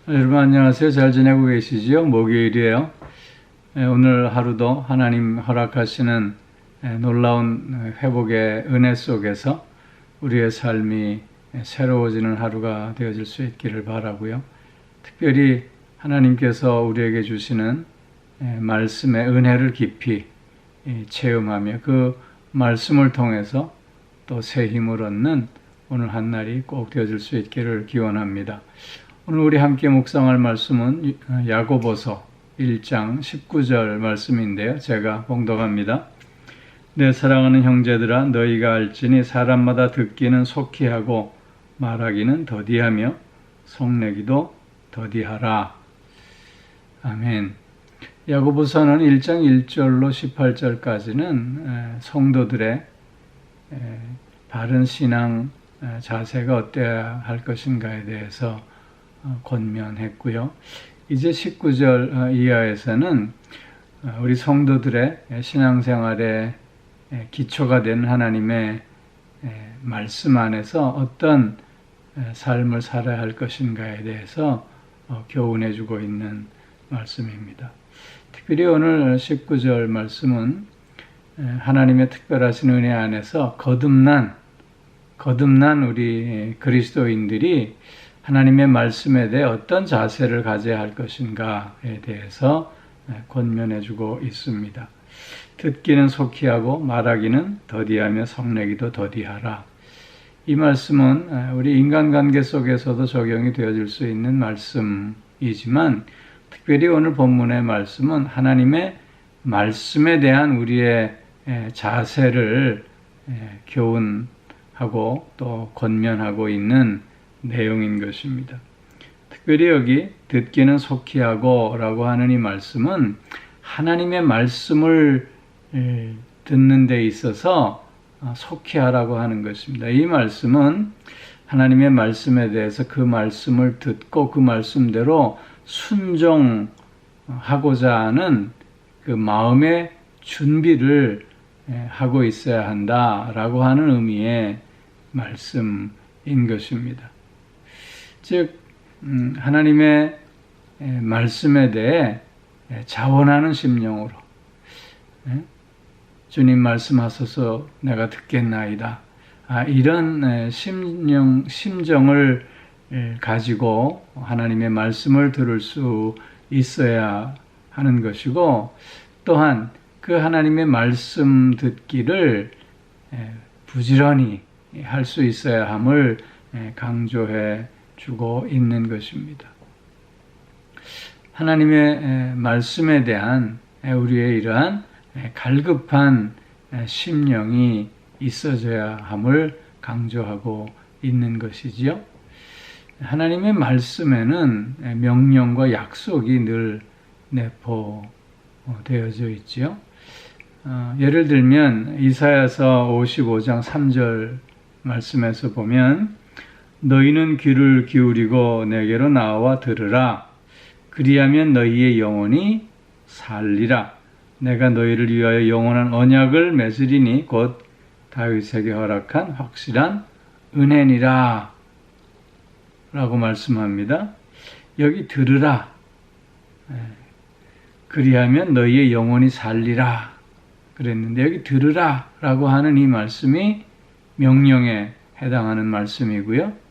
여러분 안녕하세요. 잘 지내고 계시지요? 목요일이에요. 오늘 하루도 하나님 허락하시는 놀라운 회복의 은혜 속에서 우리의 삶이 새로워지는 하루가 되어질 수 있기를 바라고요. 특별히 하나님께서 우리에게 주시는 말씀의 은혜를 깊이 체험하며 그 말씀을 통해서 또 새 힘을 얻는 오늘 한 날이 꼭 되어질 수 있기를 기원합니다. 오늘 우리 함께 묵상할 말씀은 야고보서 1장 19절 말씀인데요. 제가 봉독합니다. 내 사랑하는 형제들아 너희가 알지니 사람마다 듣기는 속히 하고 말하기는 더디하며 성내기도 더디하라. 아멘. 야고보서는 1장 1절로 18절까지는 성도들의 바른 신앙 자세가 어때야 할 것인가에 대해서 권면했고요. 이제 19절 이하에서는 우리 성도들의 신앙생활의 기초가 된 하나님의 말씀 안에서 어떤 삶을 살아야 할 것인가에 대해서 교훈해 주고 있는 말씀입니다. 특별히 오늘 19절 말씀은 하나님의 특별하신 은혜 안에서 거듭난 우리 그리스도인들이 하나님의 말씀에 대해 어떤 자세를 가져야 할 것인가에 대해서 권면해 주고 있습니다. 듣기는 속히 하고 말하기는 더디하며 성내기도 더디하라. 이 말씀은 우리 인간관계 속에서도 적용이 되어질 수 있는 말씀이지만 특별히 오늘 본문의 말씀은 하나님의 말씀에 대한 우리의 자세를 교훈하고 또 권면하고 있는 내용인 것입니다. 특별히 여기 듣기는 속히 하고 라고 하는 이 말씀은 하나님의 말씀을 듣는 데 있어서 속히 하라고 하는 것입니다. 이 말씀은 하나님의 말씀에 대해서 그 말씀을 듣고 그 말씀대로 순종하고자 하는 그 마음의 준비를 하고 있어야 한다라고 하는 의미의 말씀인 것입니다. 즉 하나님의 말씀에 대해 자원하는 심령으로 주님 말씀하소서 내가 듣겠나이다. 이런 심정을 가지고 하나님의 말씀을 들을 수 있어야 하는 것이고 또한 그 하나님의 말씀 듣기를 부지런히 할 수 있어야 함을 강조해 주고 있는 것입니다. 하나님의 말씀에 대한 우리의 이러한 갈급한 심령이 있어져야 함을 강조하고 있는 것이지요. 하나님의 말씀에는 명령과 약속이 늘 내포되어져 있지요. 예를 들면 이사야서 55장 3절 말씀에서 보면 너희는 귀를 기울이고 내게로 나와 들으라. 그리하면 너희의 영혼이 살리라. 내가 너희를 위하여 영원한 언약을 맺으리니 곧 다윗에게 허락한 확실한 은혜니라. 라고 말씀합니다. 여기 들으라. 그리하면 너희의 영혼이 살리라. 그랬는데 여기 들으라. 라고 하는 이 말씀이 명령에 해당하는 말씀이고요.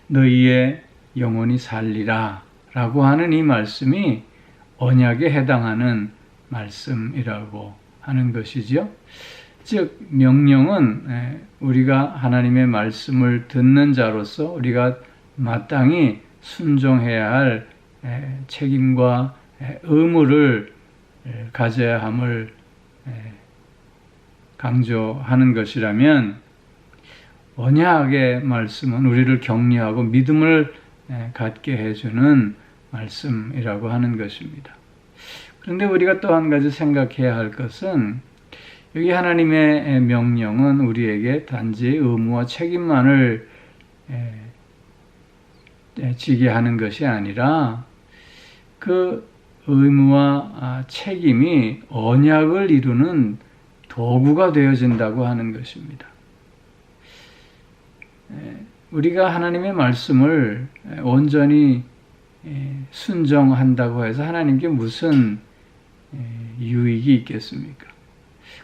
너희의 영혼이 살리라 라고 하는 이 말씀이 언약에 해당하는 말씀이라고 하는 것이지요. 즉 명령은 우리가 하나님의 말씀을 듣는 자로서 우리가 마땅히 순종해야 할 책임과 의무를 가져야 함을 강조하는 것이라면 언약의 말씀은 우리를 격려하고 믿음을 갖게 해주는 말씀이라고 하는 것입니다. 그런데 우리가 또 한 가지 생각해야 할 것은 여기 하나님의 명령은 우리에게 단지 의무와 책임만을 지게 하는 것이 아니라 그 의무와 책임이 언약을 이루는 도구가 되어진다고 하는 것입니다. 우리가 하나님의 말씀을 온전히 순종한다고 해서 하나님께 무슨 유익이 있겠습니까?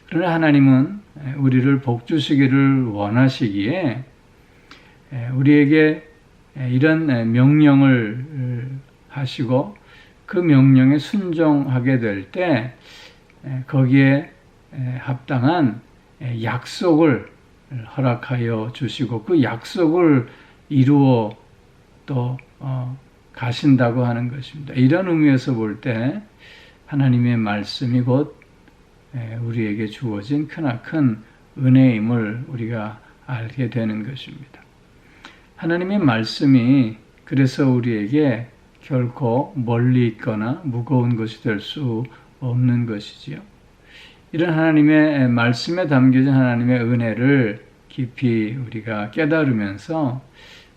그러나 하나님은 우리를 복 주시기를 원하시기에 우리에게 이런 명령을 하시고 그 명령에 순종하게 될 때 거기에 합당한 약속을 허락하여 주시고 그 약속을 이루어 또 가신다고 하는 것입니다. 이런 의미에서 볼 때 하나님의 말씀이 곧 우리에게 주어진 크나큰 은혜임을 우리가 알게 되는 것입니다. 하나님의 말씀이 그래서 우리에게 결코 멀리 있거나 무거운 것이 될 수 없는 것이지요. 이런 하나님의 말씀에 담겨진 하나님의 은혜를 깊이 우리가 깨달으면서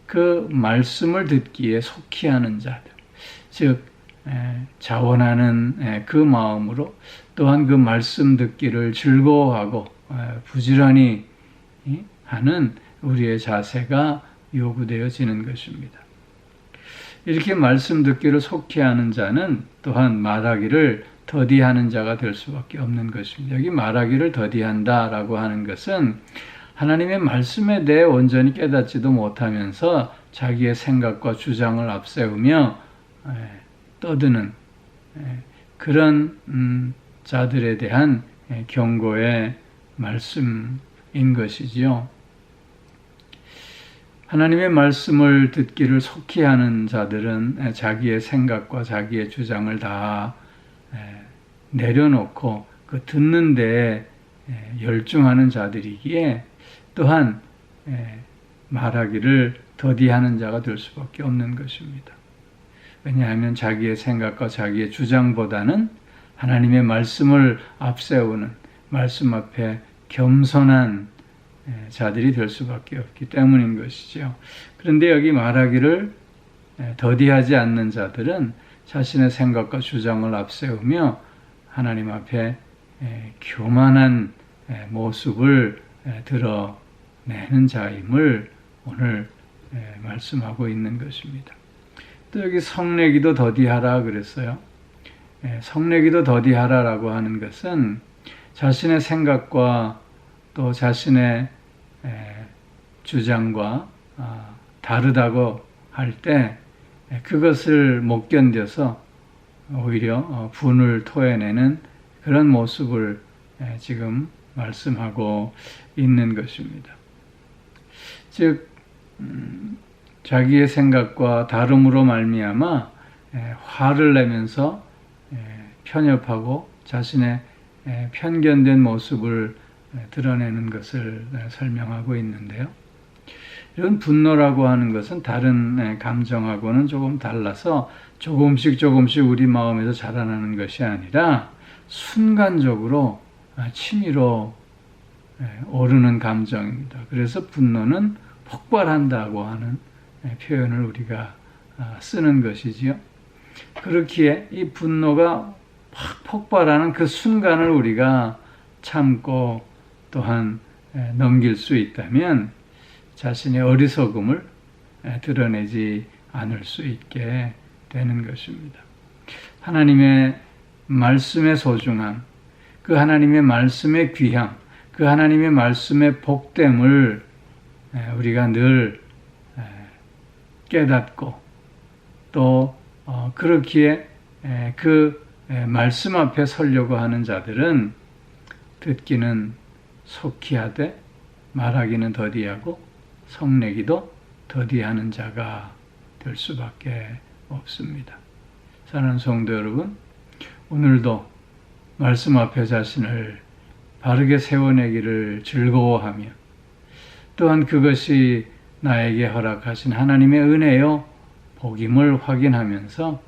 그 말씀을 듣기에 속히 하는 자들, 즉 자원하는 그 마음으로 또한 그 말씀 듣기를 즐거워하고 부지런히 하는 우리의 자세가 요구되어지는 것입니다. 이렇게 말씀 듣기를 속히 하는 자는 또한 말하기를 더디하는 자가 될 수밖에 없는 것입니다. 여기 말하기를 더디한다라고 하는 것은 하나님의 말씀에 대해 온전히 깨닫지도 못하면서 자기의 생각과 주장을 앞세우며 떠드는 그런 자들에 대한 경고의 말씀인 것이지요. 하나님의 말씀을 듣기를 속히 하는 자들은 자기의 생각과 자기의 주장을 다 내려놓고 그 듣는 데에 열중하는 자들이기에 또한 말하기를 더디하는 자가 될 수밖에 없는 것입니다. 왜냐하면 자기의 생각과 자기의 주장보다는 하나님의 말씀을 앞세우는 말씀 앞에 겸손한 자들이 될 수밖에 없기 때문인 것이죠. 그런데 여기 말하기를 더디하지 않는 자들은 자신의 생각과 주장을 앞세우며 하나님 앞에 교만한 모습을 드러내는 자임을 오늘 말씀하고 있는 것입니다. 또 여기 성내기도 더디하라 그랬어요. 성내기도 더디하라라고 하는 것은 자신의 생각과 또 자신의 주장과 다르다고 할 때 그것을 못 견뎌서 오히려 분을 토해내는 그런 모습을 지금 말씀하고 있는 것입니다. 즉 자기의 생각과 다름으로 말미암아 화를 내면서 편협하고 자신의 편견된 모습을 드러내는 것을 설명하고 있는데요. 이런 분노라고 하는 것은 다른 감정하고는 조금 달라서 조금씩 우리 마음에서 자라나는 것이 아니라 순간적으로 치밀어 오르는 감정입니다. 그래서 분노는 폭발한다고 하는 표현을 우리가 쓰는 것이지요. 그렇기에 이 분노가 확 폭발하는 그 순간을 우리가 참고 또한 넘길 수 있다면 자신의 어리석음을 드러내지 않을 수 있게 되는 것입니다. 하나님의 말씀의 소중함, 그 하나님의 말씀의 귀함, 그 하나님의 말씀의 복됨을 우리가 늘 깨닫고 또 그렇기에 그 말씀 앞에 서려고 하는 자들은 듣기는 속히 하되 말하기는 더디하고 성내기도 더디하는 자가 될 수밖에 없습니다. 사랑하는 성도 여러분, 오늘도 말씀 앞에 자신을 바르게 세워내기를 즐거워하며 또한 그것이 나에게 허락하신 하나님의 은혜요 복임을 확인하면서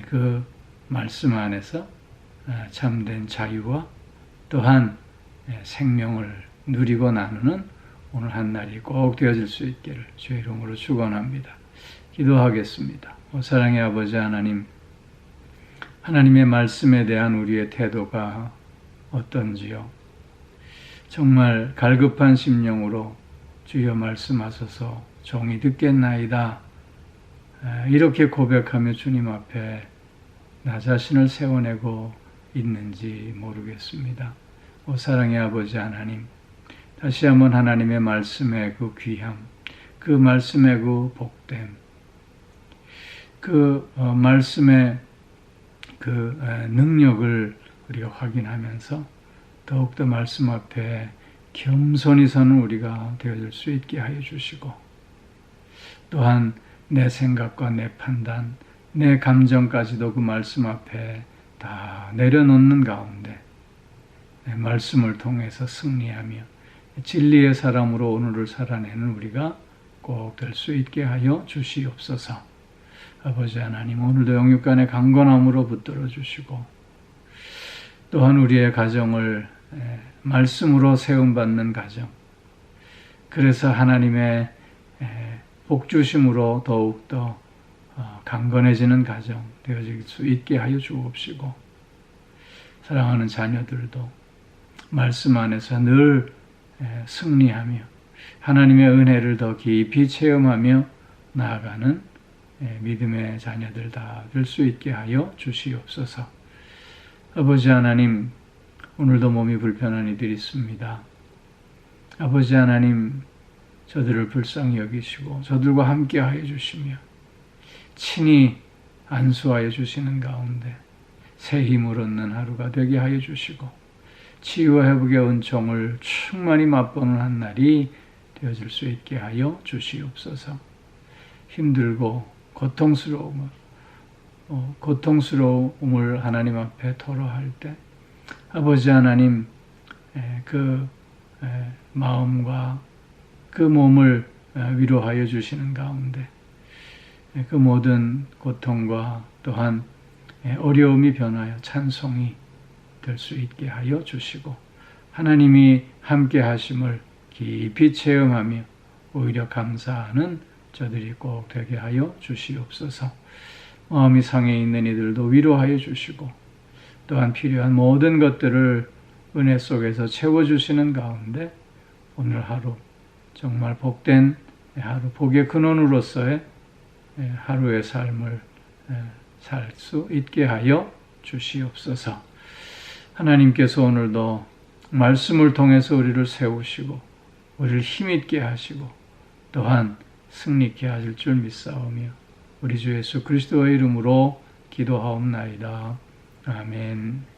그 말씀 안에서 참된 자유와 또한 생명을 누리고 나누는 오늘 한날이 꼭 되어질 수 있기를 주의 이름으로 축원합니다. 기도하겠습니다. 사랑의 아버지 하나님, 하나님의 말씀에 대한 우리의 태도가 어떤지요? 정말 갈급한 심령으로 주여 말씀하소서 종이 듣겠나이다 이렇게 고백하며 주님 앞에 나 자신을 세워내고 있는지 모르겠습니다. 오 사랑의 아버지 하나님, 다시 한번 하나님의 말씀의 그 귀함, 그 말씀의 그 복됨, 그 말씀의 그 능력을 우리가 확인하면서 더욱더 말씀 앞에 겸손히 서는 우리가 되어질 수 있게 하여 주시고, 또한 내 생각과 내 판단, 내 감정까지도 그 말씀 앞에 다 내려놓는 가운데 말씀을 통해서 승리하며 진리의 사람으로 오늘을 살아내는 우리가 꼭 될 수 있게 하여 주시옵소서. 아버지 하나님, 오늘도 영육간의 강건함으로 붙들어 주시고, 또한 우리의 가정을 말씀으로 세움받는 가정, 그래서 하나님의 복주심으로 더욱더 강건해지는 가정 되어질 수 있게 하여 주옵시고, 사랑하는 자녀들도 말씀 안에서 늘 승리하며 하나님의 은혜를 더 깊이 체험하며 나아가는 믿음의 자녀들 다 될 수 있게 하여 주시옵소서. 아버지 하나님, 오늘도 몸이 불편한 이들이 있습니다. 아버지 하나님, 저들을 불쌍히 여기시고 저들과 함께 하여 주시며 친히 안수하여 주시는 가운데 새 힘을 얻는 하루가 되게 하여 주시고, 치유와 회복의 은총을 충만히 맛보는 한 날이 되어질 수 있게 하여 주시옵소서. 힘들고 고통스러움을 하나님 앞에 토로할 때 아버지 하나님, 그 마음과 그 몸을 위로하여 주시는 가운데 그 모든 고통과 또한 어려움이 변하여 찬송이 될 수 있게 하여 주시고, 하나님이 함께 하심을 깊이 체험하며 오히려 감사하는 저들이 꼭 되게 하여 주시옵소서. 마음이 상해 있는 이들도 위로하여 주시고, 또한 필요한 모든 것들을 은혜 속에서 채워주시는 가운데 오늘 하루 정말 복된 하루, 복의 근원으로서의 하루의 삶을 살 수 있게 하여 주시옵소서. 하나님께서 오늘도 말씀을 통해서 우리를 세우시고 우리를 힘있게 하시고 또한 승리케 하실 줄 믿사오며 우리 주 예수 그리스도의 이름으로 기도하옵나이다. 아멘.